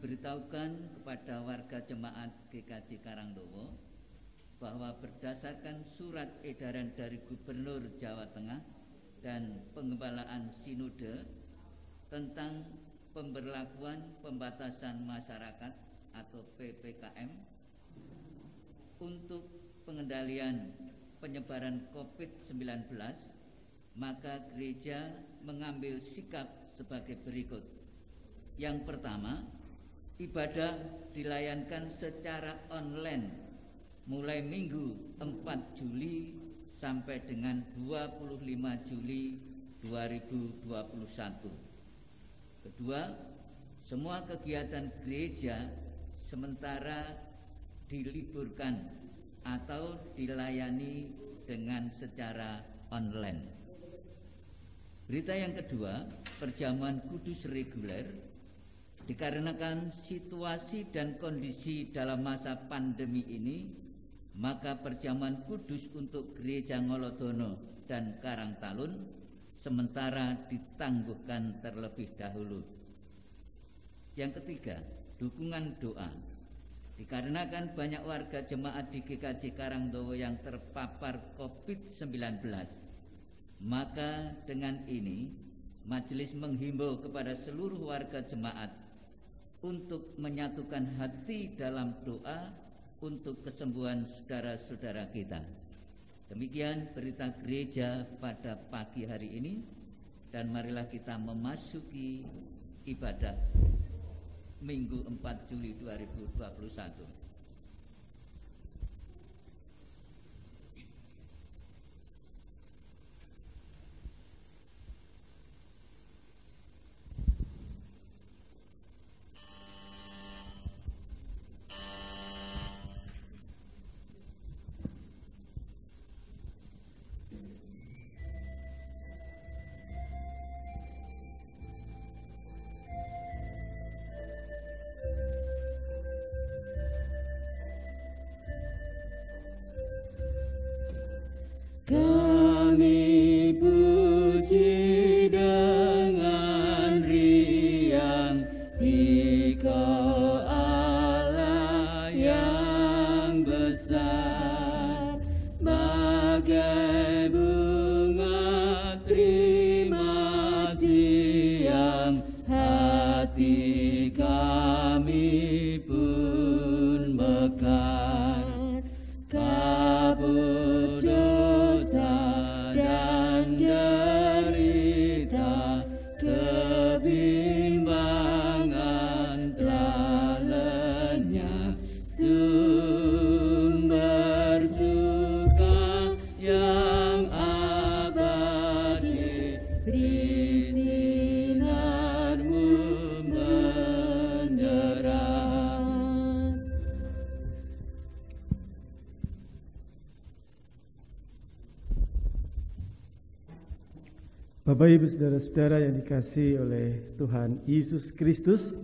diberitahukan kepada warga jemaat GKJ Karangdowo bahwa berdasarkan surat edaran dari Gubernur Jawa Tengah dan Pengembalaan Sinode tentang pemberlakuan pembatasan masyarakat atau PPKM untuk pengendalian penyebaran COVID-19, maka gereja mengambil sikap sebagai berikut. Yang pertama, ibadah dilayankan secara online mulai Minggu 4 Juli sampai dengan 25 Juli 2021. Kedua, semua kegiatan gereja sementara diliburkan atau dilayani dengan secara online. Berita yang kedua, perjamuan kudus reguler. Dikarenakan situasi dan kondisi dalam masa pandemi ini, maka perjamuan kudus untuk Gereja Ngolodono dan Karangtalun sementara ditangguhkan terlebih dahulu. Yang ketiga, dukungan doa. Dikarenakan banyak warga jemaat di GKJ Karangdowo yang terpapar COVID-19, maka dengan ini majelis menghimbau kepada seluruh warga jemaat untuk menyatukan hati dalam doa untuk kesembuhan saudara-saudara kita. Demikian berita gereja pada pagi hari ini, dan marilah kita memasuki ibadah Minggu 4 Juli 2021. Kami puji dengan riang Engkau Allah yang besar, bagai bunga terima siang hati kami pun mekar. Kabut dosa dan derita, kebimbangan telah lenyap, sumber suka yang abadi beri sinarmu menerang. Bapak Ibu saudara-saudara yang dikasihi oleh Tuhan Yesus Kristus,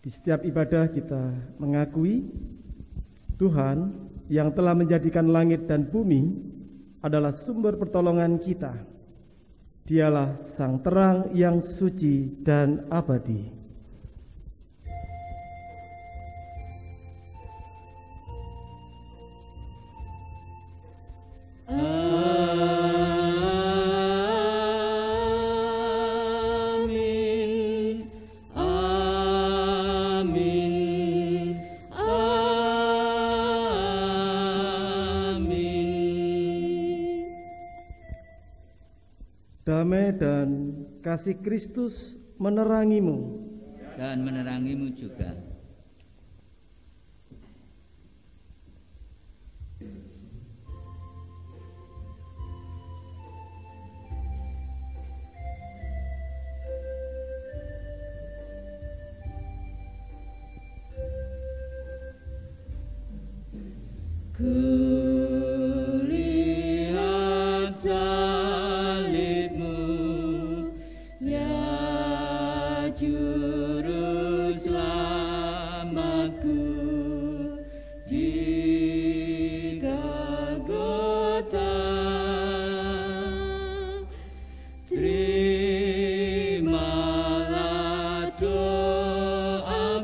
di setiap ibadah kita mengakui Tuhan yang telah menjadikan langit dan bumi adalah sumber pertolongan kita. Dialah sang terang yang suci dan abadi. Damai dan kasih Kristus menerangimu dan menerangimu juga. Kulihat salibmu, ya juru selamatku, di Golgota. Terimalah doa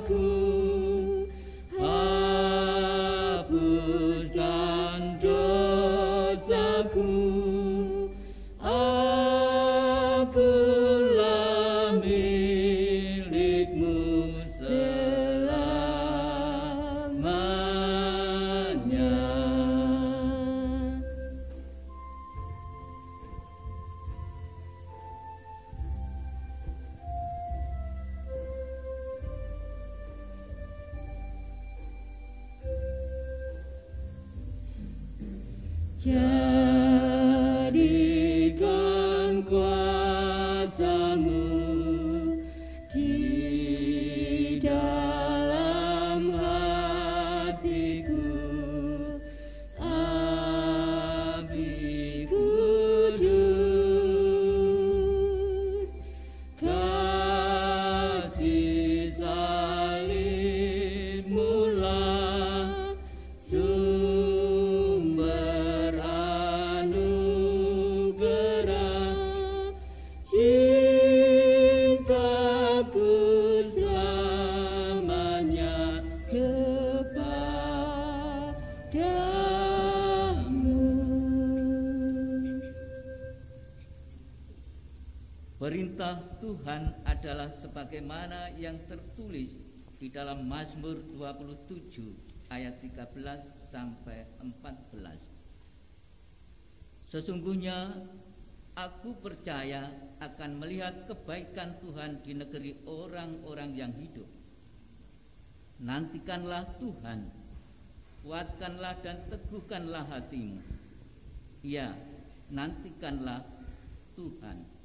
Jadikan kuasa-Mu di dalam hatiku, Abi Kudus. Kasih salib-Mu lah sumber anugerah, cintaku selamanya kepadamu. Perintah Tuhan adalah sebagaimana yang tertulis di dalam Mazmur 27 ayat 13 sampai 14. Sesungguhnya aku percaya akan melihat kebaikan Tuhan di negeri orang-orang yang hidup. Nantikanlah Tuhan, kuatkanlah dan teguhkanlah hatimu. Ya, nantikanlah Tuhan.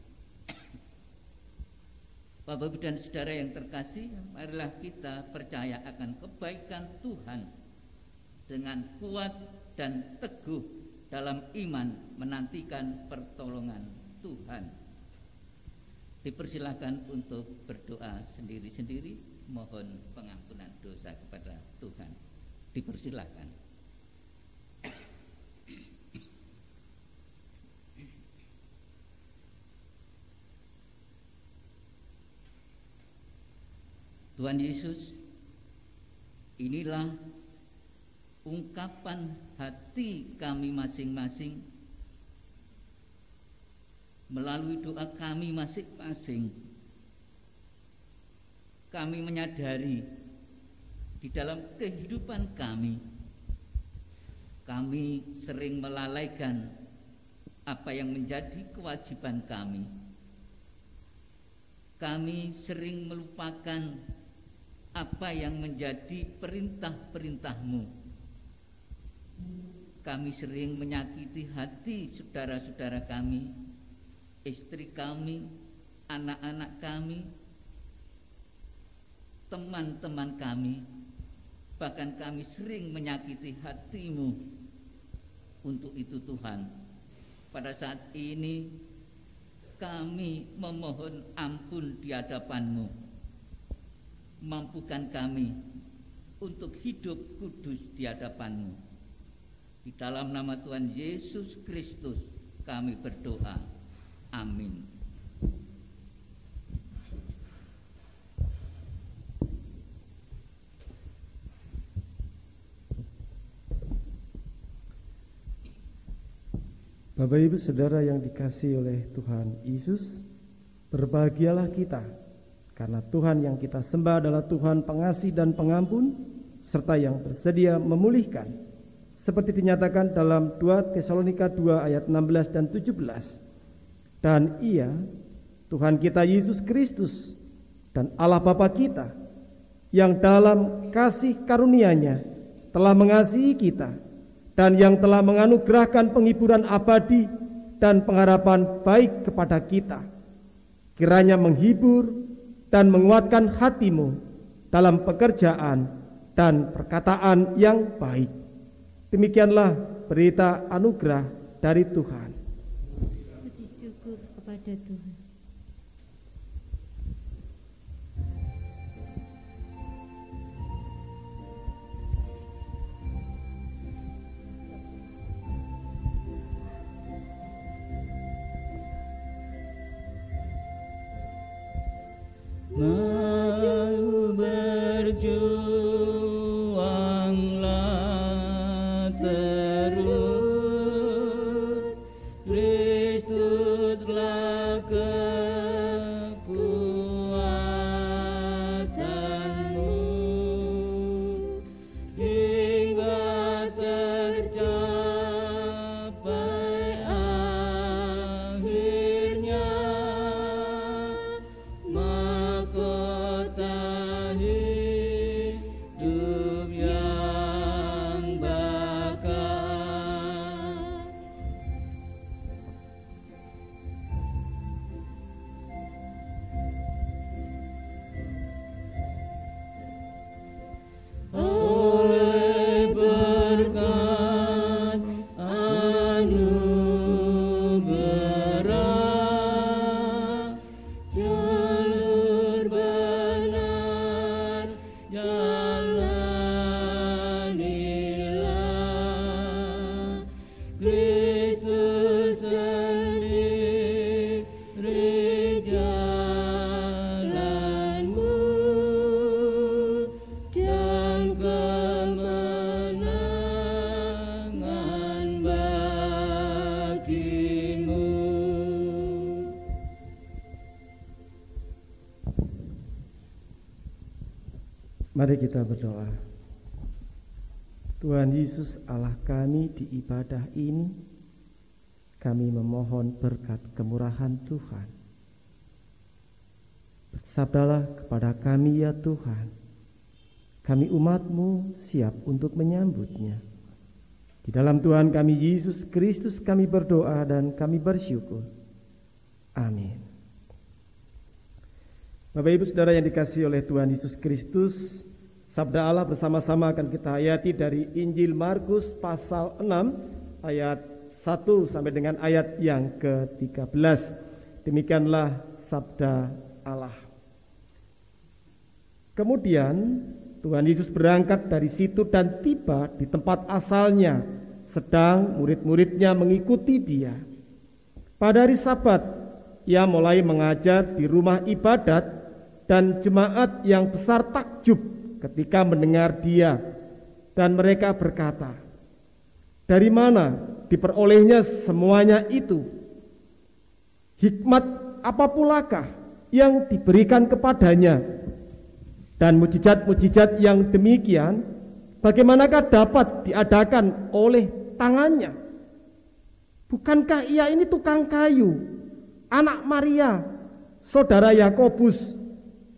Bapak Ibu dan Saudara yang terkasih, marilah kita percaya akan kebaikan Tuhan dengan kuat dan teguh dalam iman menantikan pertolongan Tuhan. Dipersilakan untuk berdoa sendiri-sendiri, mohon pengampunan dosa kepada Tuhan. Dipersilakan. Tuhan Yesus, inilah ungkapan hati kami masing-masing melalui doa kami masing-masing. Kami menyadari di dalam kehidupan kami sering melalaikan apa yang menjadi kewajiban kami. Kami sering melupakan apa yang menjadi perintah-perintah-Mu. Kami sering menyakiti hati saudara-saudara kami, istri kami, anak-anak kami, teman-teman kami. Bahkan kami sering menyakiti hati-Mu. Untuk itu Tuhan, pada saat ini kami memohon ampun di hadapan-Mu. Mampukan kami untuk hidup kudus di hadapan-Mu. Di dalam nama Tuhan Yesus Kristus kami berdoa. Amin. Bapak Ibu Saudara yang dikasihi oleh Tuhan Yesus, berbahagialah kita karena Tuhan yang kita sembah adalah Tuhan pengasih dan pengampun, serta yang bersedia memulihkan, seperti dinyatakan dalam 2 Tesalonika 2 ayat 16 dan 17. Dan Ia, Tuhan kita Yesus Kristus dan Allah Bapa kita, yang dalam kasih karunia-Nya telah mengasihi kita, dan yang telah menganugerahkan penghiburan abadi dan pengharapan baik kepada kita, kiranya menghibur dan menguatkan hatimu dalam pekerjaan dan perkataan yang baik. Demikianlah berita anugerah dari Tuhan. Puji syukur kepada Tuhan. Mau berjuanglah terus, Kristuslah kekuatanmu, hingga tercapai akhirnya mahkota Mari kita berdoa. Tuhan Yesus Allah kami, di ibadah ini kami memohon berkat kemurahan Tuhan. Bersabdalah kepada kami ya Tuhan, kami umat-Mu siap untuk menyambutnya. Di dalam Tuhan kami Yesus Kristus kami berdoa dan kami bersyukur. Amin. Bapak Ibu Saudara yang dikasihi oleh Tuhan Yesus Kristus, sabda Allah bersama-sama akan kita hayati dari Injil Markus pasal 6 ayat 1 sampai dengan ayat yang ke-13. Demikianlah sabda Allah. Kemudian Tuhan Yesus berangkat dari situ dan tiba di tempat asalnya, sedang murid-muridnya mengikuti Dia. Pada hari Sabat, Ia mulai mengajar di rumah ibadat, dan jemaat yang besar takjub ketika mendengar Dia, dan mereka berkata, "Dari mana diperolehnya semuanya itu? Hikmat apa pulakah yang diberikan kepadanya? Dan mujizat-mujizat yang demikian bagaimanakah dapat diadakan oleh tangannya? Bukankah Ia ini tukang kayu, anak Maria, saudara Yakobus,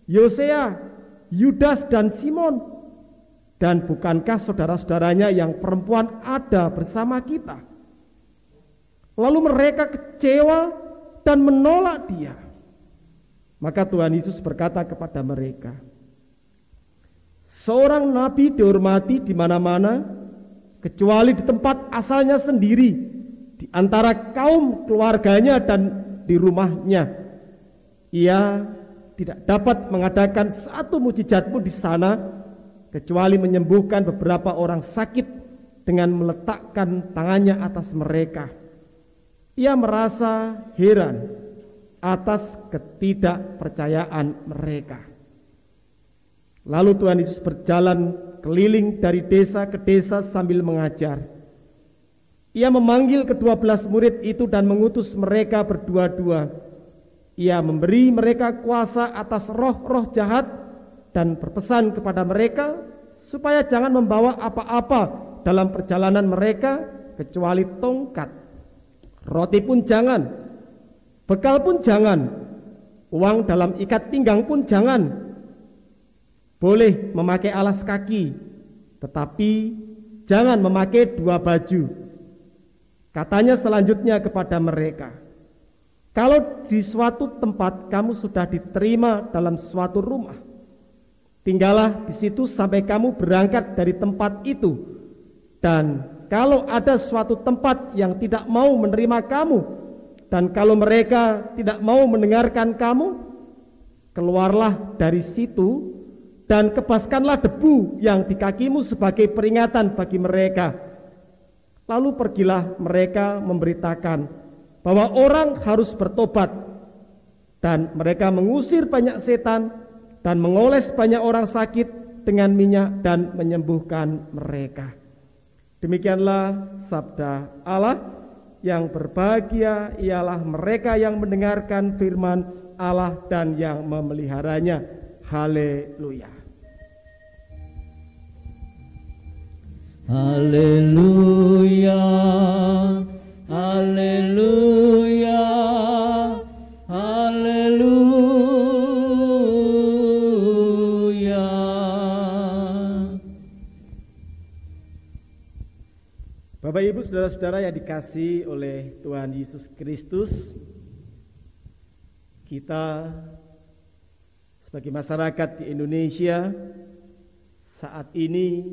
Yosea, Yudas dan Simon? Dan bukankah saudara-saudaranya yang perempuan ada bersama kita?" Lalu mereka kecewa dan menolak Dia. Maka Tuhan Yesus berkata kepada mereka, "Seorang nabi dihormati di mana-mana, kecuali di tempat asalnya sendiri, di antara kaum keluarganya dan di rumahnya. Ia tidak dapat mengadakan satu mujizat pun di sana, kecuali menyembuhkan beberapa orang sakit dengan meletakkan tangannya atas mereka." Ia merasa heran atas ketidakpercayaan mereka. Lalu Tuhan Yesus berjalan keliling dari desa ke desa sambil mengajar. Ia memanggil ke-12 murid itu dan mengutus mereka berdua-dua. Ia memberi mereka kuasa atas roh-roh jahat dan berpesan kepada mereka supaya jangan membawa apa-apa dalam perjalanan mereka kecuali tongkat. Roti pun jangan, bekal pun jangan, uang dalam ikat pinggang pun jangan. Boleh memakai alas kaki, tetapi jangan memakai 2 baju. Katanya selanjutnya kepada mereka, "Kalau di suatu tempat kamu sudah diterima dalam suatu rumah, tinggallah di situ sampai kamu berangkat dari tempat itu. Dan kalau ada suatu tempat yang tidak mau menerima kamu, dan kalau mereka tidak mau mendengarkan kamu, keluarlah dari situ dan kebaskanlah debu yang di kakimu sebagai peringatan bagi mereka. Lalu pergilah mereka memberitakan bahwa orang harus bertobat, dan mereka mengusir banyak setan dan mengoles banyak orang sakit dengan minyak dan menyembuhkan mereka." Demikianlah sabda Allah. Yang berbahagia ialah mereka yang mendengarkan firman Allah dan yang memeliharanya. Haleluya. Haleluya, haleluya, haleluya. Bapak Ibu Saudara-saudara yang dikasihi oleh Tuhan Yesus Kristus, kita sebagai masyarakat di Indonesia saat ini,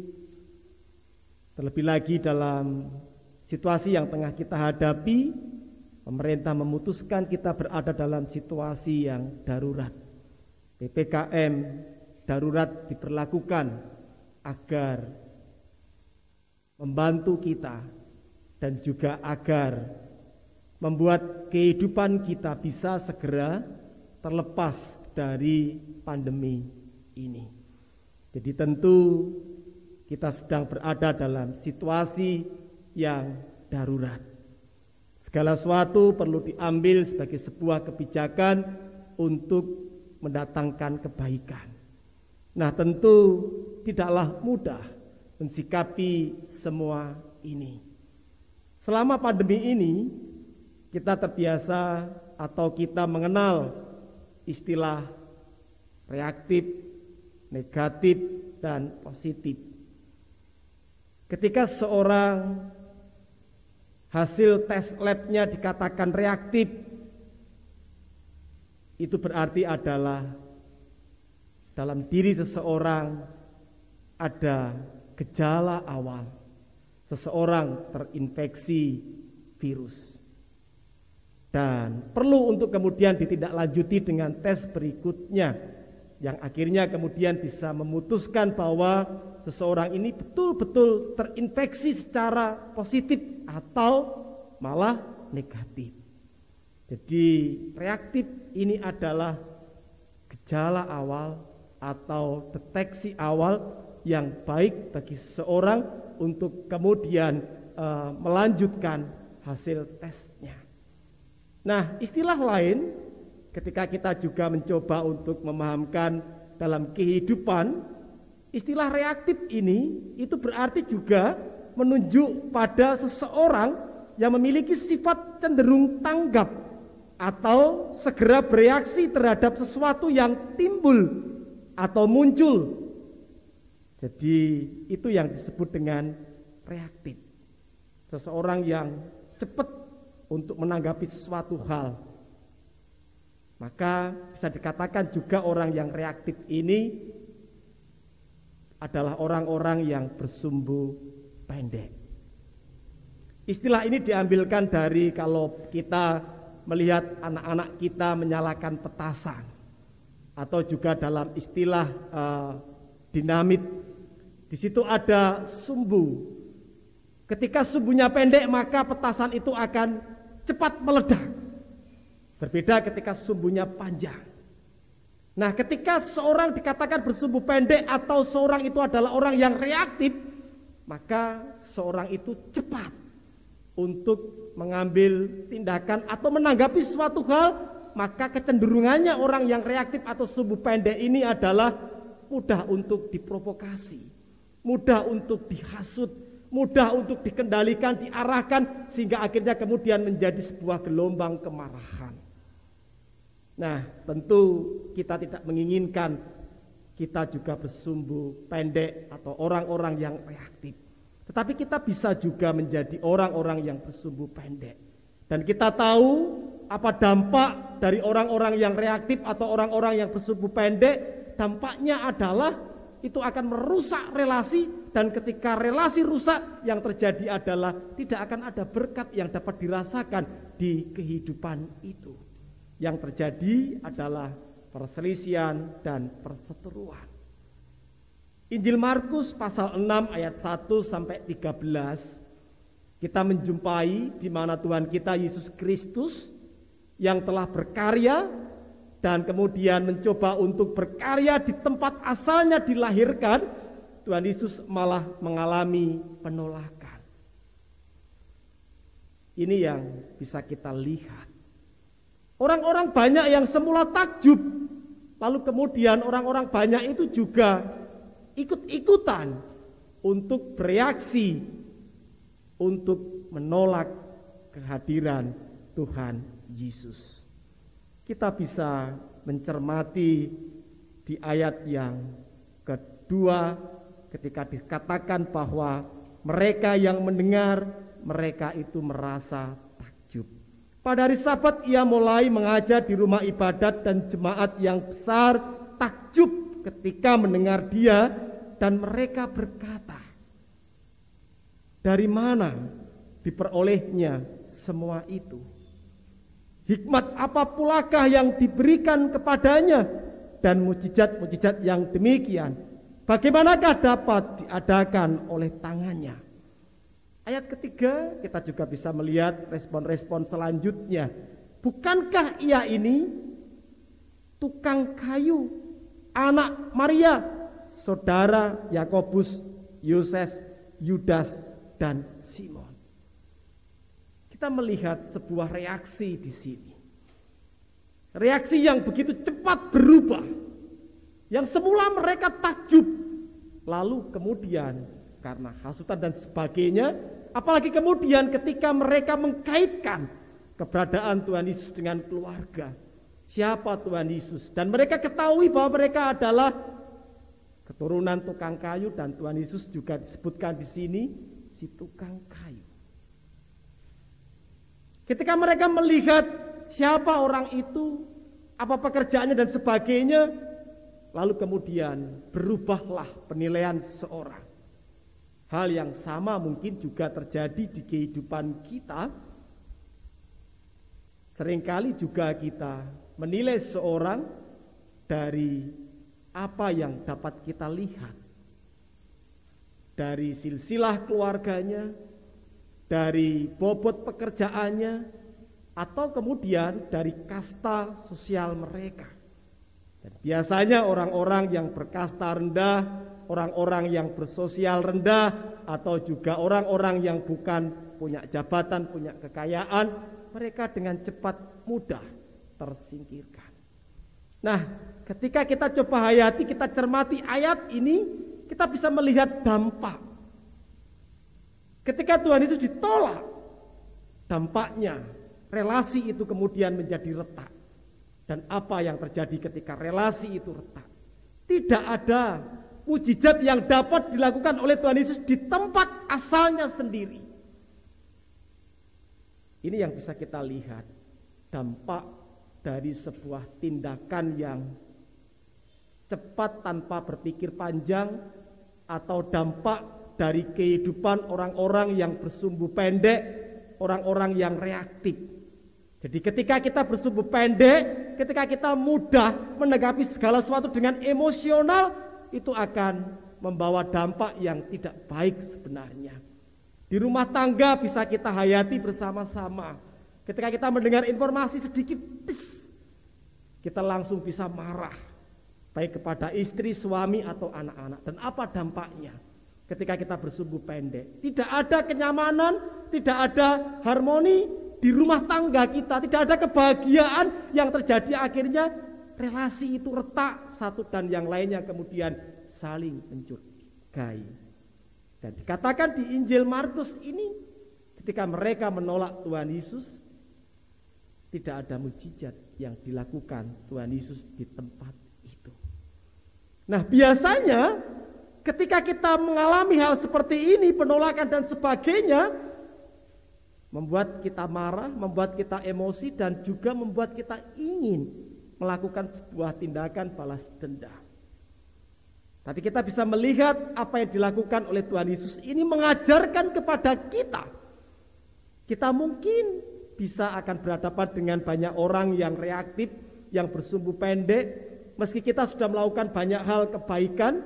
terlebih lagi dalam situasi yang tengah kita hadapi, pemerintah memutuskan kita berada dalam situasi yang darurat. PPKM darurat diberlakukan agar membantu kita dan juga agar membuat kehidupan kita bisa segera terlepas dari pandemi ini. Jadi tentu kita sedang berada dalam situasi yang darurat. Segala sesuatu perlu diambil sebagai sebuah kebijakan untuk mendatangkan kebaikan. Nah, tentu tidaklah mudah mensikapi semua ini. Selama pandemi ini, kita terbiasa atau kita mengenal istilah reaktif, negatif, dan positif. Ketika seorang hasil tes labnya dikatakan reaktif, itu berarti adalah dalam diri seseorang ada gejala awal seseorang terinfeksi virus, dan perlu untuk kemudian ditindaklanjuti dengan tes berikutnya yang akhirnya kemudian bisa memutuskan bahwa seseorang ini betul-betul terinfeksi secara positif atau malah negatif. Jadi reaktif ini adalah gejala awal atau deteksi awal yang baik bagi seseorang untuk kemudian melanjutkan hasil tesnya. Nah, istilah lain ketika kita juga mencoba untuk memahamkan dalam kehidupan, istilah reaktif ini itu berarti juga menunjuk pada seseorang yang memiliki sifat cenderung tanggap atau segera bereaksi terhadap sesuatu yang timbul atau muncul. Jadi itu yang disebut dengan reaktif. Seseorang yang cepat untuk menanggapi sesuatu hal. Maka bisa dikatakan juga orang yang reaktif ini adalah orang-orang yang bersumbu pendek. Istilah ini diambilkan dari kalau kita melihat anak-anak kita menyalakan petasan, atau juga dalam istilah dinamit, di situ ada sumbu. Ketika sumbunya pendek maka petasan itu akan cepat meledak. Berbeda ketika sumbunya panjang. Nah, ketika seorang dikatakan bersumbu pendek atau seorang itu adalah orang yang reaktif, maka seorang itu cepat untuk mengambil tindakan atau menanggapi suatu hal. Maka kecenderungannya orang yang reaktif atau sumbu pendek ini adalah mudah untuk diprovokasi, mudah untuk dihasut, mudah untuk dikendalikan, diarahkan, sehingga akhirnya kemudian menjadi sebuah gelombang kemarahan. Nah, tentu kita tidak menginginkan kita juga bersumbu pendek atau orang-orang yang reaktif. Tetapi kita bisa juga menjadi orang-orang yang bersumbu pendek. Dan kita tahu apa dampak dari orang-orang yang reaktif atau orang-orang yang bersumbu pendek. Dampaknya adalah itu akan merusak relasi, dan ketika relasi rusak yang terjadi adalah tidak akan ada berkat yang dapat dirasakan di kehidupan itu. Yang terjadi adalah perselisihan dan perseteruan. Injil Markus pasal 6 ayat 1 sampai 13 kita menjumpai di mana Tuhan kita Yesus Kristus yang telah berkarya dan kemudian mencoba untuk berkarya di tempat asalnya dilahirkan, Tuhan Yesus malah mengalami penolakan. Ini yang bisa kita lihat. Orang-orang banyak yang semula takjub, lalu kemudian orang-orang banyak itu juga ikut-ikutan untuk bereaksi, untuk menolak kehadiran Tuhan Yesus. Kita bisa mencermati di ayat yang kedua ketika dikatakan bahwa mereka yang mendengar, mereka itu merasa takjub. Pada hari Sabat ia mulai mengajar di rumah ibadat, dan jemaat yang besar takjub ketika mendengar dia, dan mereka berkata, dari mana diperolehnya semua itu? Hikmat apa pulakah yang diberikan kepadanya, dan mujizat-mujizat yang demikian bagaimanakah dapat diadakan oleh tangannya? Ayat ketiga kita juga bisa melihat respon-respon selanjutnya. Bukankah ia ini tukang kayu, anak Maria, saudara Yakobus, Yoses, Yudas, dan Simon? Kita melihat sebuah reaksi di sini. Reaksi yang begitu cepat berubah, yang semula mereka takjub, lalu kemudian karena hasutan dan sebagainya, apalagi kemudian ketika mereka mengkaitkan keberadaan Tuhan Yesus dengan keluarga, siapa Tuhan Yesus, dan mereka ketahui bahwa mereka adalah keturunan tukang kayu, dan Tuhan Yesus juga disebutkan di sini si tukang kayu. Ketika mereka melihat siapa orang itu, apa pekerjaannya dan sebagainya, lalu kemudian berubahlah penilaian seseorang. Hal yang sama mungkin juga terjadi di kehidupan kita. Seringkali juga kita menilai seseorang dari apa yang dapat kita lihat, dari silsilah keluarganya, dari bobot pekerjaannya, atau kemudian dari kasta sosial mereka. Dan biasanya orang-orang yang berkasta rendah, orang-orang yang bersosial rendah, atau juga orang-orang yang bukan punya jabatan, punya kekayaan, mereka dengan cepat mudah tersingkirkan. Nah, ketika kita coba hayati, kita cermati ayat ini, kita bisa melihat dampak. Ketika Tuhan Yesus ditolak, dampaknya relasi itu kemudian menjadi retak. Dan apa yang terjadi ketika relasi itu retak? Tidak ada mujizat yang dapat dilakukan oleh Tuhan Yesus di tempat asalnya sendiri. Ini yang bisa kita lihat, dampak dari sebuah tindakan yang cepat tanpa berpikir panjang, atau dampak dari kehidupan orang-orang yang bersumbu pendek, orang-orang yang reaktif. Jadi ketika kita bersumbu pendek, ketika kita mudah menanggapi segala sesuatu dengan emosional, itu akan membawa dampak yang tidak baik sebenarnya. Di rumah tangga bisa kita hayati bersama-sama. Ketika kita mendengar informasi sedikit, kita langsung bisa marah, baik kepada istri, suami, atau anak-anak. Dan apa dampaknya ketika kita bersumbu pendek? Tidak ada kenyamanan, tidak ada harmoni di rumah tangga kita, tidak ada kebahagiaan yang terjadi. Akhirnya relasi itu retak, satu dan yang lainnya kemudian saling mencurigai. Dan dikatakan di Injil Markus ini, ketika mereka menolak Tuhan Yesus, tidak ada mujizat yang dilakukan Tuhan Yesus di tempat itu. Nah, biasanya ketika kita mengalami hal seperti ini, penolakan dan sebagainya, membuat kita marah, membuat kita emosi, dan juga membuat kita ingin melakukan sebuah tindakan balas dendam. Tapi kita bisa melihat apa yang dilakukan oleh Tuhan Yesus ini mengajarkan kepada kita. Kita mungkin bisa akan berhadapan dengan banyak orang yang reaktif, yang bersumbu pendek, meski kita sudah melakukan banyak hal kebaikan,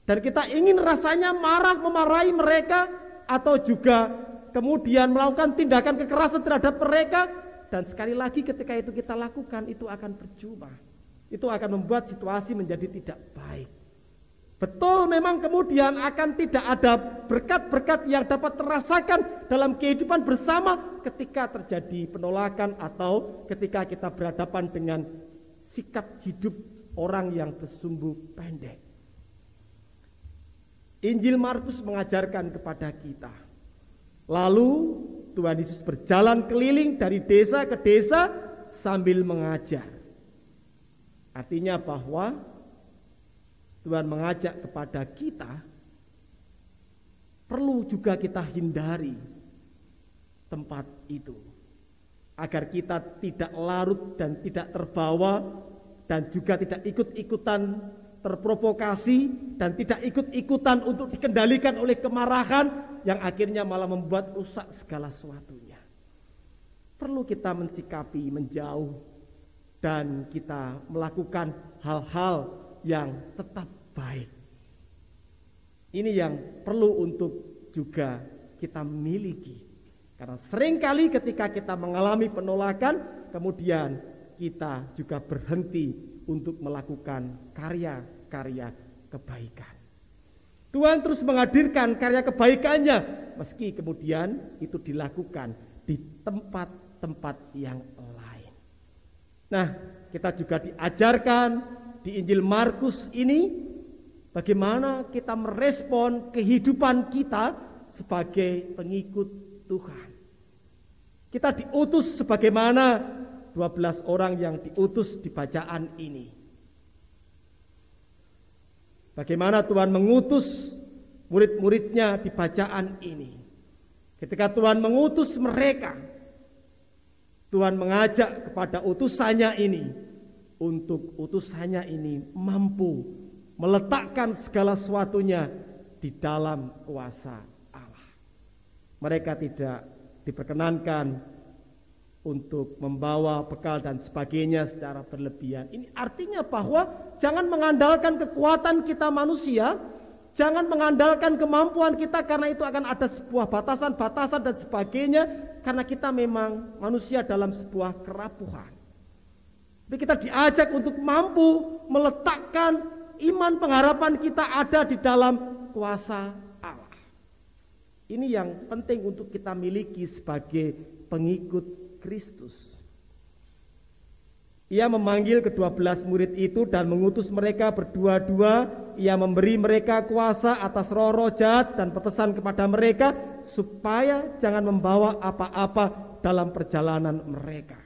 dan kita ingin rasanya marah, memarahi mereka, atau juga kemudian melakukan tindakan kekerasan terhadap mereka. Dan sekali lagi ketika itu kita lakukan, itu akan percuma. Itu akan membuat situasi menjadi tidak baik. Betul, memang kemudian akan tidak ada berkat-berkat yang dapat terasakan dalam kehidupan bersama ketika terjadi penolakan, atau ketika kita berhadapan dengan sikap hidup orang yang bersumbu pendek. Injil Markus mengajarkan kepada kita. Lalu Tuhan Yesus berjalan keliling dari desa ke desa sambil mengajar. Artinya bahwa Tuhan mengajak kepada kita, perlu juga kita hindari tempat itu, agar kita tidak larut dan tidak terbawa, dan juga tidak ikut-ikutan terprovokasi, dan tidak ikut-ikutan untuk dikendalikan oleh kemarahan yang akhirnya malah membuat rusak segala sesuatunya. Perlu kita mensikapi, menjauh, dan kita melakukan hal-hal yang tetap baik. Ini yang perlu untuk juga kita miliki. Karena seringkali ketika kita mengalami penolakan, kemudian kita juga berhenti untuk melakukan karya-karya kebaikan. Tuhan terus menghadirkan karya kebaikannya, meski kemudian itu dilakukan di tempat-tempat yang lain. Nah, kita juga diajarkan, di Injil Markus ini, bagaimana kita merespon kehidupan kita sebagai pengikut Tuhan. Kita diutus sebagaimana 12 orang yang diutus di bacaan ini. Bagaimana Tuhan mengutus murid-muridnya di bacaan ini. Ketika Tuhan mengutus mereka, Tuhan mengajak kepada utusannya ini untuk utusannya ini mampu meletakkan segala sesuatunya di dalam kuasa Allah. Mereka tidak diperkenankan untuk membawa bekal dan sebagainya secara berlebihan. Ini artinya bahwa jangan mengandalkan kekuatan kita manusia, jangan mengandalkan kemampuan kita, karena itu akan ada sebuah batasan-batasan dan sebagainya, karena kita memang manusia dalam sebuah kerapuhan. Tapi kita diajak untuk mampu meletakkan iman pengharapan kita ada di dalam kuasa Allah. Ini yang penting untuk kita miliki sebagai pengikut Kristus. Ia memanggil ke-12 murid itu dan mengutus mereka berdua-dua. Ia memberi mereka kuasa atas roh-roh jahat dan berpesan kepada mereka supaya jangan membawa apa-apa dalam perjalanan mereka.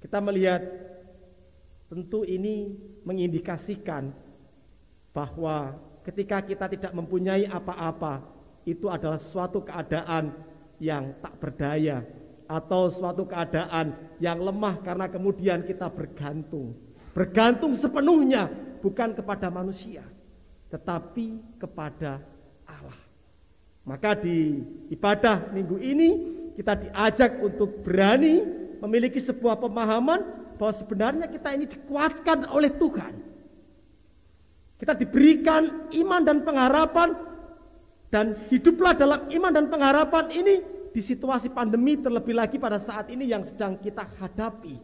Kita melihat tentu ini mengindikasikan bahwa ketika kita tidak mempunyai apa-apa, itu adalah suatu keadaan yang tak berdaya, atau suatu keadaan yang lemah karena kemudian kita bergantung sepenuhnya bukan kepada manusia tetapi kepada Allah. Maka di ibadah minggu ini kita diajak untuk berani memiliki sebuah pemahaman bahwa sebenarnya kita ini dikuatkan oleh Tuhan. Kita diberikan iman dan pengharapan, dan hiduplah dalam iman dan pengharapan ini di situasi pandemi, terlebih lagi pada saat ini yang sedang kita hadapi.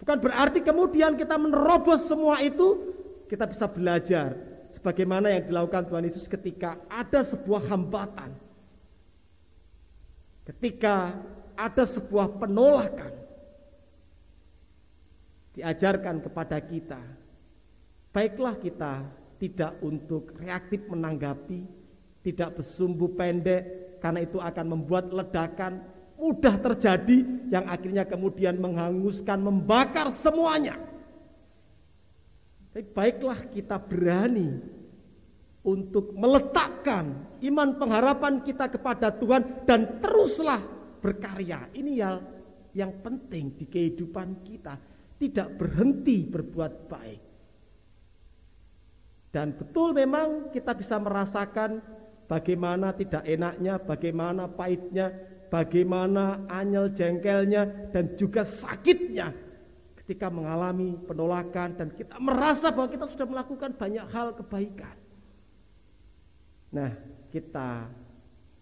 Bukan berarti kemudian kita menerobos semua itu. Kita bisa belajar sebagaimana yang dilakukan Tuhan Yesus ketika ada sebuah hambatan, ketika ada sebuah penolakan. Diajarkan kepada kita, baiklah kita tidak untuk reaktif menanggapi, tidak bersumbu pendek, karena itu akan membuat ledakan mudah terjadi yang akhirnya kemudian menghanguskan, membakar semuanya. Tapi baiklah kita berani untuk meletakkan iman pengharapan kita kepada Tuhan dan teruslah berkarya. Ini yang penting di kehidupan kita, tidak berhenti berbuat baik. Dan betul memang kita bisa merasakan bagaimana tidak enaknya, bagaimana pahitnya, bagaimana anyel jengkelnya, dan juga sakitnya ketika mengalami penolakan dan kita merasa bahwa kita sudah melakukan banyak hal kebaikan. Nah, kita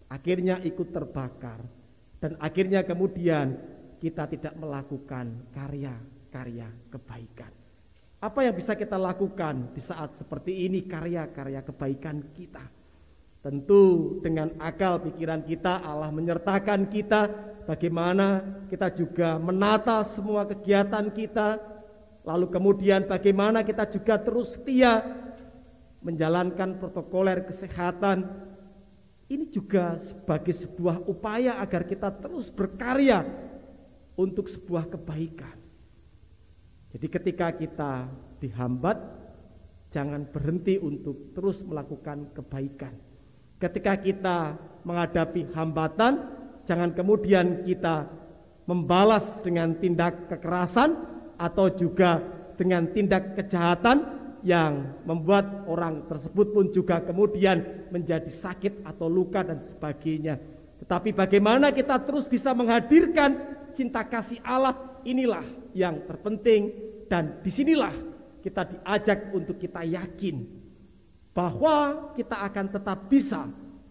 akhirnya ikut terbakar dan akhirnya kemudian kita tidak melakukan karya-karya kebaikan. Apa yang bisa kita lakukan di saat seperti ini, karya-karya kebaikan kita? Tentu dengan akal pikiran kita, Allah menyertakan kita, bagaimana kita juga menata semua kegiatan kita, lalu kemudian bagaimana kita juga terus setia menjalankan protokoler kesehatan. Ini juga sebagai sebuah upaya agar kita terus berkarya untuk sebuah kebaikan. Jadi ketika kita dihambat, jangan berhenti untuk terus melakukan kebaikan. Ketika kita menghadapi hambatan, jangan kemudian kita membalas dengan tindak kekerasan atau juga dengan tindak kejahatan yang membuat orang tersebut pun juga kemudian menjadi sakit atau luka dan sebagainya. Tetapi bagaimana kita terus bisa menghadirkan cinta kasih Allah, inilah yang terpenting, dan disinilah kita diajak untuk kita yakin bahwa kita akan tetap bisa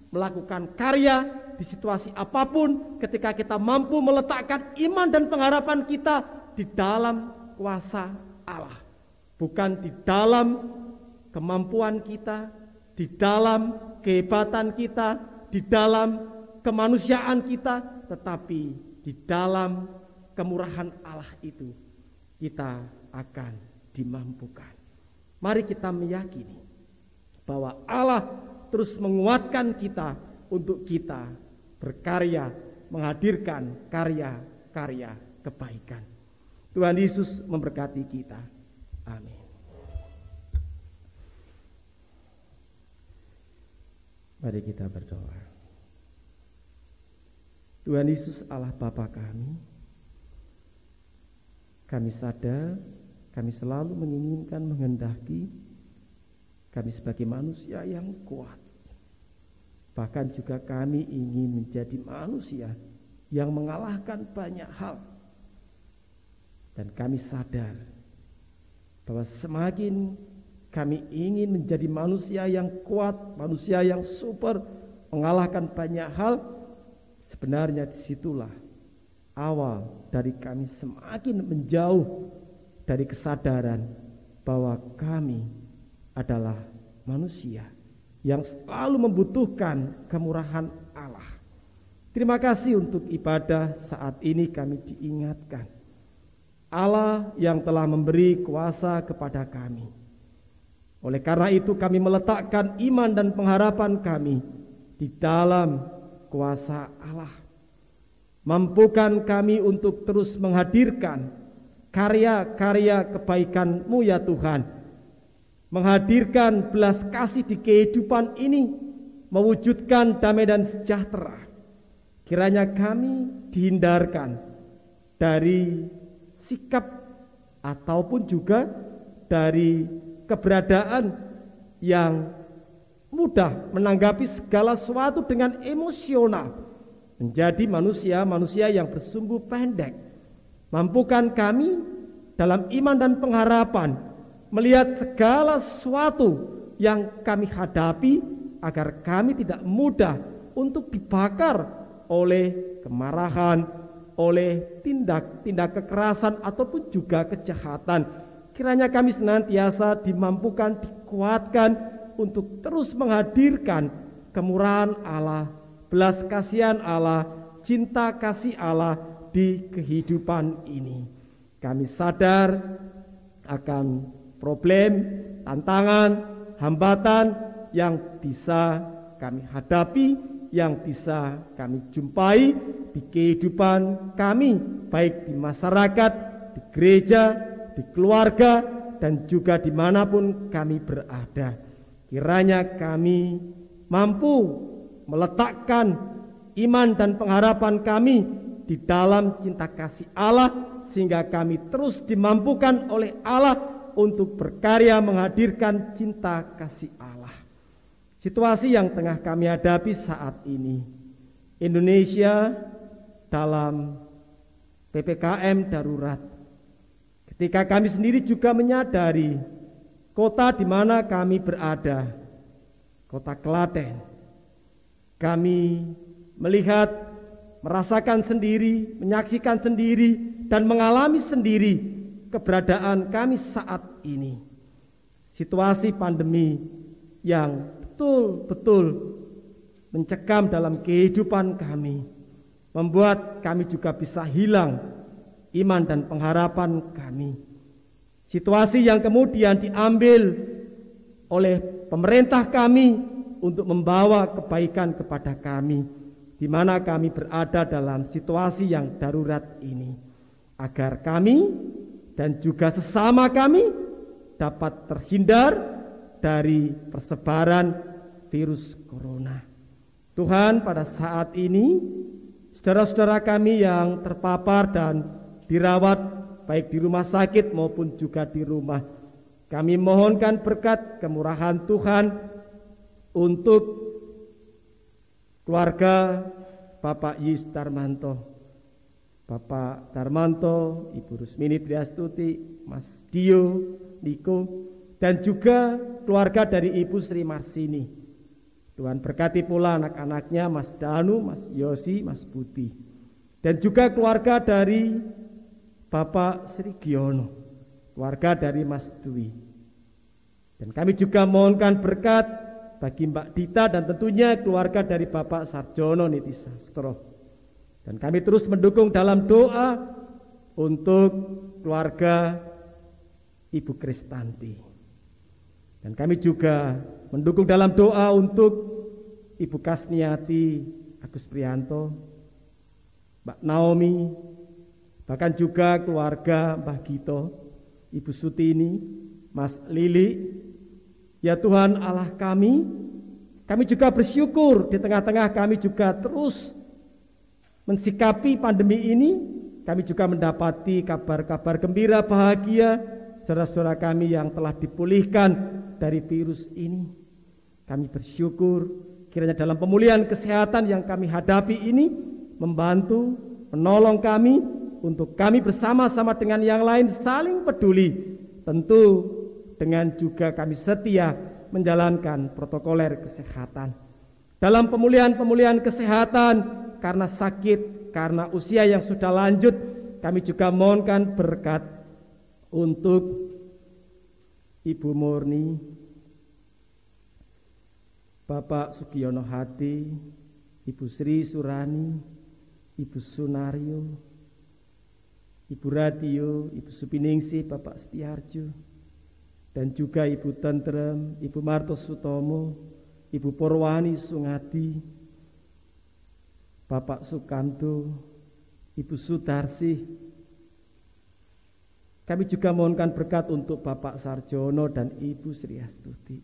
melakukan karya di situasi apapun ketika kita mampu meletakkan iman dan pengharapan kita di dalam kuasa Allah, bukan di dalam kemampuan kita, di dalam kehebatan kita, di dalam kemanusiaan kita, tetapi di dalam kemurahan Allah itu kita akan dimampukan. Mari kita meyakini bahwa Allah terus menguatkan kita untuk kita berkarya, menghadirkan karya-karya kebaikan. Tuhan Yesus memberkati kita. Amin. Mari kita berdoa. Tuhan Yesus Allah Bapa kami sadar kami selalu menginginkan menghendaki kami sebagai manusia yang kuat. Bahkan juga kami ingin menjadi manusia yang mengalahkan banyak hal. Dan kami sadar bahwa semakin kami ingin menjadi manusia yang kuat, manusia yang super, mengalahkan banyak hal, sebenarnya disitulah awal dari kami semakin menjauh dari kesadaran bahwa kami adalah manusia yang selalu membutuhkan kemurahan Allah. Terima kasih untuk ibadah saat ini kami diingatkan. Allah yang telah memberi kuasa kepada kami. Oleh karena itu kami meletakkan iman dan pengharapan kami di dalam kuasa Allah. Mampukan kami untuk terus menghadirkan karya-karya kebaikan-Mu ya Tuhan. Menghadirkan belas kasih di kehidupan ini, mewujudkan damai dan sejahtera. Kiranya kami dihindarkan dari sikap ataupun juga dari keberadaan yang mudah menanggapi segala sesuatu dengan emosional, menjadi manusia-manusia yang bersumbu pendek. Mampukan kami dalam iman dan pengharapan melihat segala sesuatu yang kami hadapi agar kami tidak mudah untuk dibakar oleh kemarahan, oleh tindak kekerasan ataupun juga kejahatan. Kiranya kami senantiasa dimampukan, dikuatkan untuk terus menghadirkan kemurahan Allah, belas kasihan Allah, cinta kasih Allah di kehidupan ini. Kami sadar akan problem, tantangan, hambatan yang bisa kami hadapi, yang bisa kami jumpai di kehidupan kami, baik di masyarakat, di gereja, di keluarga, dan juga dimanapun kami berada. Kiranya kami mampu meletakkan iman dan pengharapan kami di dalam cinta kasih Allah, sehingga kami terus dimampukan oleh Allah untuk berkarya menghadirkan cinta kasih Allah. Situasi yang tengah kami hadapi saat ini, Indonesia dalam PPKM darurat. Ketika kami sendiri juga menyadari kota di mana kami berada, kota Klaten, kami melihat, merasakan sendiri, menyaksikan sendiri, dan mengalami sendiri keberadaan kami saat ini. Situasi pandemi yang betul-betul mencekam dalam kehidupan kami, membuat kami juga bisa hilang iman dan pengharapan kami. Situasi yang kemudian diambil oleh pemerintah kami untuk membawa kebaikan kepada kami, di mana kami berada dalam situasi yang darurat ini, agar kami dan juga sesama kami dapat terhindar dari persebaran virus corona. Tuhan, pada saat ini saudara-saudara kami yang terpapar dan dirawat baik di rumah sakit maupun juga di rumah, kami mohonkan berkat kemurahan Tuhan untuk keluarga Bapak Yus Darmanto, Bapak Darmanto, Ibu Rusmini Triastuti, Mas Dio, Niko, dan juga keluarga dari Ibu Sri Marsini. Tuhan berkati pula anak-anaknya, Mas Danu, Mas Yosi, Mas Budi, dan juga keluarga dari Bapak Sri Giono, keluarga dari Mas Dwi. Dan kami juga mohonkan berkat bagi Mbak Dita dan tentunya keluarga dari Bapak Sarjono Nitisastro. Dan kami terus mendukung dalam doa untuk keluarga Ibu Kristanti. Dan kami juga mendukung dalam doa untuk Ibu Kasniati Agus Prianto, Mbak Naomi, bahkan juga keluarga Mbah Gito, Ibu Sutini, Mas Lili. Ya Tuhan Allah kami juga bersyukur di tengah-tengah kami juga terus mensikapi pandemi ini. Kami juga mendapati kabar-kabar gembira bahagia saudara-saudara kami yang telah dipulihkan dari virus ini. Kami bersyukur kiranya dalam pemulihan kesehatan yang kami hadapi ini membantu, menolong kami untuk kami bersama-sama dengan yang lain saling peduli. Tentu dengan juga kami setia menjalankan protokoler kesehatan. Dalam pemulihan kesehatan karena sakit, karena usia yang sudah lanjut, kami juga mohonkan berkat untuk Ibu Murni, Bapak Sugiono Hati, Ibu Sri Surani, Ibu Sunario, Ibu Radio, Ibu Supiningsih, Bapak Setiarjo, dan juga Ibu Tentrem, Ibu Marto Sutomo, Ibu Porwani Sungadi, Bapak Sukanto, Ibu Sudarsih. Kami juga mohonkan berkat untuk Bapak Sarjono dan Ibu Sri Astuti.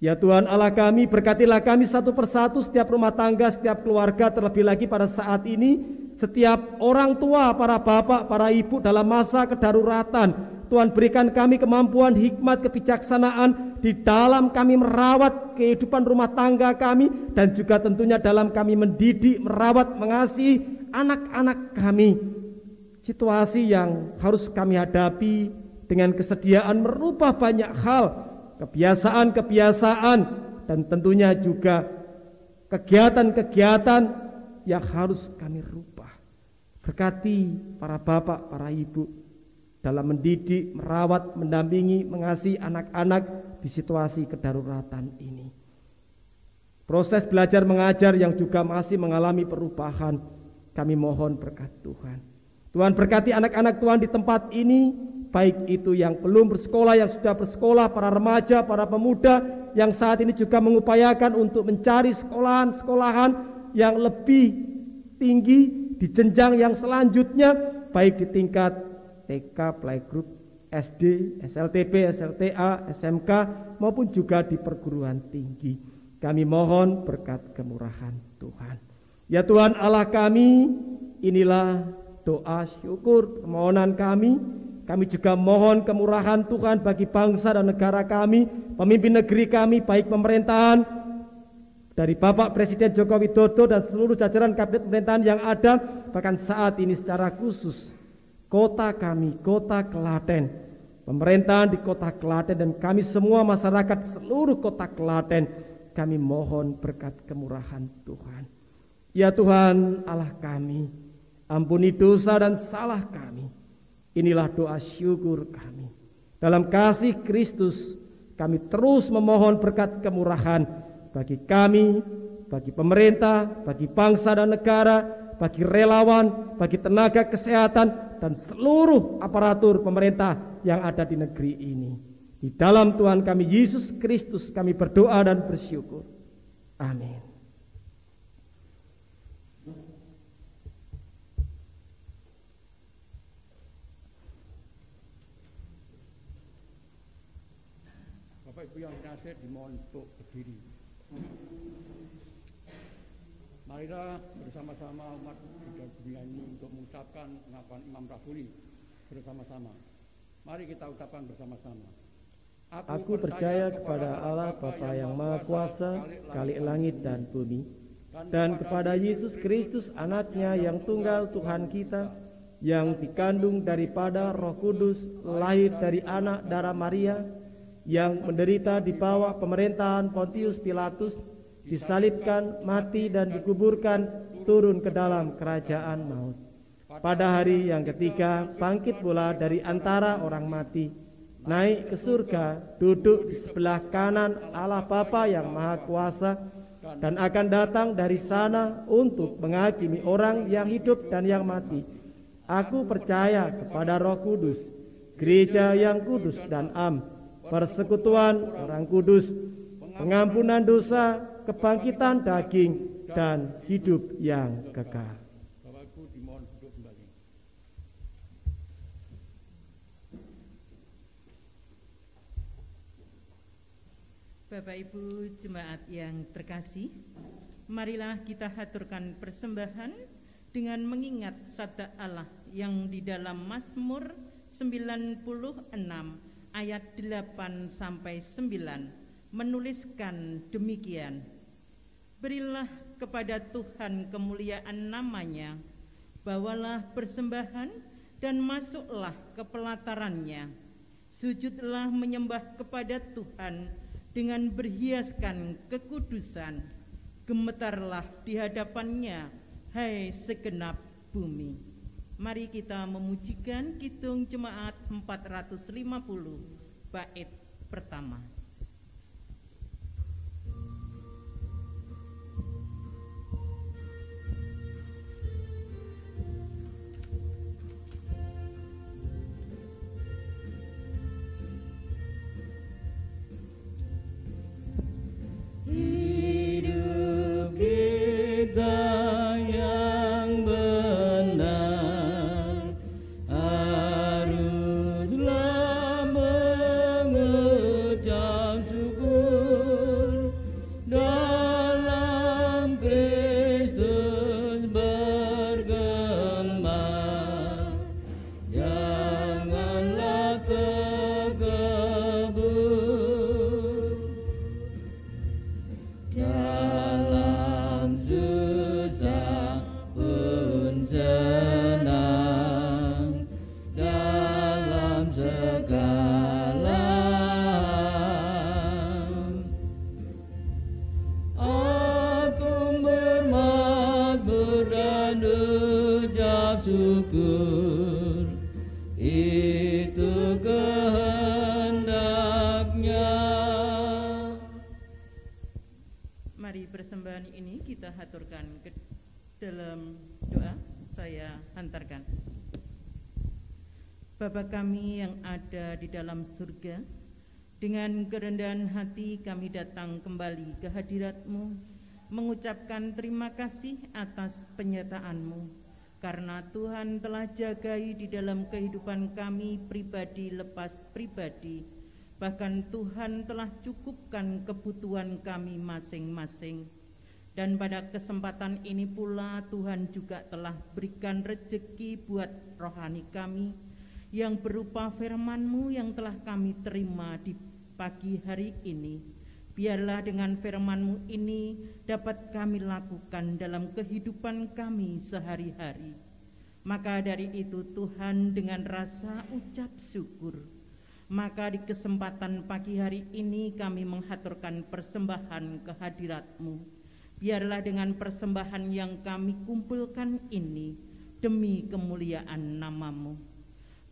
Ya Tuhan Allah kami, berkatilah kami satu persatu, setiap rumah tangga, setiap keluarga, terlebih lagi pada saat ini setiap orang tua, para bapak, para ibu dalam masa kedaruratan. Tuhan berikan kami kemampuan, hikmat, kebijaksanaan di dalam kami merawat kehidupan rumah tangga kami, dan juga tentunya dalam kami mendidik, merawat, mengasihi anak-anak kami. Situasi yang harus kami hadapi dengan kesediaan merubah banyak hal, kebiasaan-kebiasaan, dan tentunya juga kegiatan-kegiatan yang harus kami rubah. Berkati para bapak, para ibu dalam mendidik, merawat, mendampingi, mengasihi anak-anak di situasi kedaruratan ini. Proses belajar mengajar yang juga masih mengalami perubahan, kami mohon berkat Tuhan. Tuhan berkati anak-anak Tuhan di tempat ini, baik itu yang belum bersekolah, yang sudah bersekolah, para remaja, para pemuda yang saat ini juga mengupayakan untuk mencari sekolahan-sekolahan yang lebih tinggi di jenjang yang selanjutnya, baik di tingkat TK, playgroup, SD, SLTP, SLTA, SMK, maupun juga di perguruan tinggi. Kami mohon berkat kemurahan Tuhan. Ya Tuhan Allah kami, inilah doa syukur permohonan kami. Kami juga mohon kemurahan Tuhan bagi bangsa dan negara kami, pemimpin negeri kami, baik pemerintahan dari Bapak Presiden Joko Widodo dan seluruh jajaran kabinet pemerintahan yang ada, bahkan saat ini secara khusus kota kami, kota Klaten, pemerintahan di kota Klaten, dan kami semua masyarakat seluruh kota Klaten, kami mohon berkat kemurahan Tuhan. Ya Tuhan Allah kami, ampuni dosa dan salah kami. Inilah doa syukur kami. Dalam kasih Kristus, kami terus memohon berkat kemurahan bagi kami, bagi pemerintah, bagi bangsa dan negara, bagi relawan, bagi tenaga kesehatan, dan seluruh aparatur pemerintah yang ada di negeri ini. Di dalam Tuhan kami Yesus Kristus kami berdoa dan bersyukur. Amin. Bapak Ibu yang dinasih dimohon untuk berdiri. Marilah bersama-sama umat di dunia ini untuk mengucapkan pengakuan Imam Rasuli bersama-sama. Mari kita ucapkan bersama-sama. Aku percaya kepada Allah Bapa yang Maha Kuasa, Khalik langit dan bumi, dan kepada Yesus Kristus anaknya yang tunggal Tuhan kita, yang dikandung daripada Roh Kudus, lahir dari anak darah Maria, yang menderita di bawah pemerintahan Pontius Pilatus, disalibkan, mati dan dikuburkan, turun ke dalam kerajaan maut. Pada hari yang ketiga bangkit pula dari antara orang mati, naik ke surga, duduk di sebelah kanan Allah Bapa yang Maha Kuasa, dan akan datang dari sana untuk menghakimi orang yang hidup dan yang mati. Aku percaya kepada Roh Kudus, gereja yang kudus dan am, persekutuan orang kudus, pengampunan dosa, kebangkitan daging, dan hidup yang kekal. Bapak Ibu dimohon duduk kembali. Bapak Ibu jemaat yang terkasih, marilah kita haturkan persembahan dengan mengingat sabda Allah yang di dalam Mazmur 96 ayat 8 sampai 9 menuliskan demikian. Berilah kepada Tuhan kemuliaan namanya, bawalah persembahan dan masuklah ke pelatarannya. Sujudlah menyembah kepada Tuhan dengan berhiaskan kekudusan. Gemetarlah di hadapannya, hai segenap bumi. Mari kita memujikan Kidung Jemaat 450 bait pertama. Hidup kita yang benar haruslah mengucap syukur, dalam Kristus bergembira, janganlah terkebur dalam susah pun senang, dalam segala aku bermasmur dan ucap syukur, itu kehendaknya. Mari persembahan ini kita haturkan ke dalam doa. Saya hantarkan. Bapa kami yang ada di dalam surga, dengan kerendahan hati kami datang kembali ke hadirat-Mu, mengucapkan terima kasih atas penyertaan-Mu, karena Tuhan telah jagai di dalam kehidupan kami pribadi lepas pribadi. Bahkan Tuhan telah cukupkan kebutuhan kami masing-masing. Dan pada kesempatan ini pula Tuhan juga telah berikan rezeki buat rohani kami yang berupa firman-Mu yang telah kami terima di pagi hari ini. Biarlah dengan firman-Mu ini dapat kami lakukan dalam kehidupan kami sehari-hari. Maka dari itu Tuhan, dengan rasa ucap syukur, maka di kesempatan pagi hari ini kami menghaturkan persembahan ke hadirat-Mu. Biarlah dengan persembahan yang kami kumpulkan ini demi kemuliaan nama-Mu.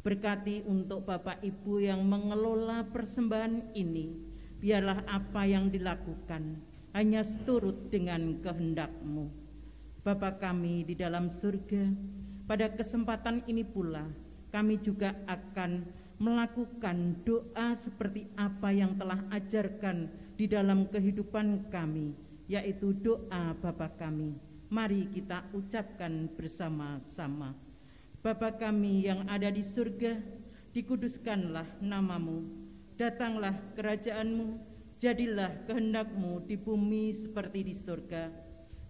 Berkati untuk Bapak Ibu yang mengelola persembahan ini. Biarlah apa yang dilakukan hanya seturut dengan kehendak-Mu. Bapa kami di dalam surga, pada kesempatan ini pula kami juga akan melakukan doa seperti apa yang telah ajarkan di dalam kehidupan kami, yaitu doa Bapa kami. Mari kita ucapkan bersama-sama. Bapa kami yang ada di surga, dikuduskanlah nama-Mu, datanglah kerajaan-Mu, jadilah kehendak-Mu di bumi seperti di surga.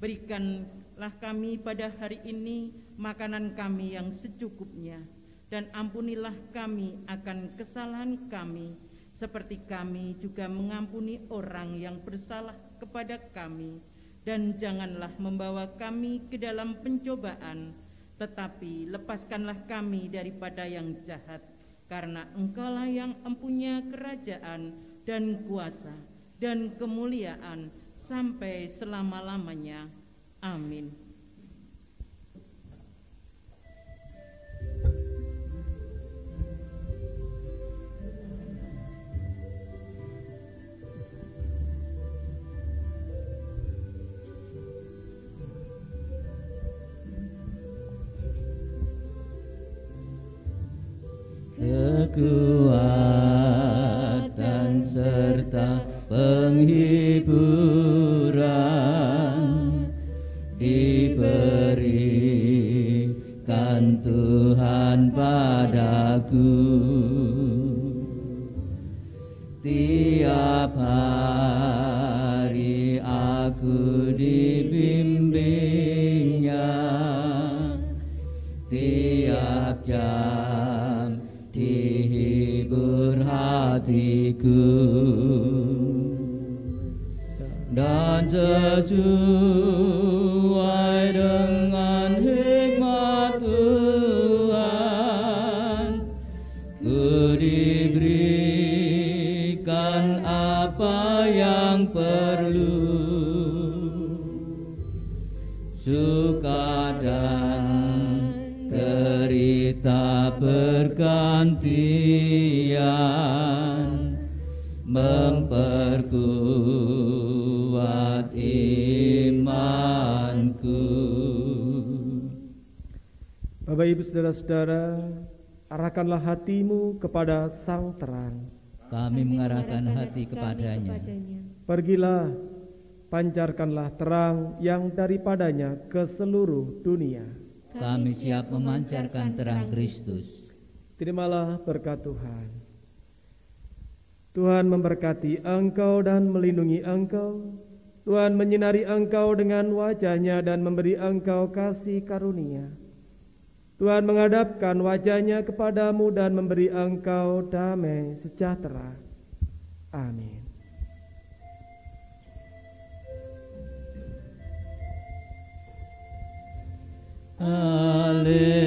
Berikanlah kami pada hari ini makanan kami yang secukupnya, dan ampunilah kami akan kesalahan kami, seperti kami juga mengampuni orang yang bersalah kepada kami. Dan janganlah membawa kami ke dalam pencobaan, tetapi lepaskanlah kami daripada yang jahat, karena Engkaulah yang mempunyai kerajaan dan kuasa dan kemuliaan sampai selama-lamanya. Amin. kekuatan serta penghiburan diberikan Tuhan padaku. Tiap hari aku dibimbingnya, tiap jam dihibur hatiku, dan sesuai dengan hikmat Tuhan ku diberikan apa yang perlu, suka dan derita bergantian memperkuat imanku. Bapak Ibu Saudara-saudara, arahkanlah hatimu kepada Sang Terang. Kami mengarahkan hati kepadanya. Pergilah, pancarkanlah terang yang daripadanya ke seluruh dunia. Kami siap memancarkan terang Kristus. Terimalah berkat Tuhan. Tuhan memberkati engkau dan melindungi engkau. Tuhan menyinari engkau dengan wajah-Nya dan memberi engkau kasih karunia. Tuhan menghadapkan wajah-Nya kepadamu dan memberi engkau damai sejahtera. Amin. Haleluya.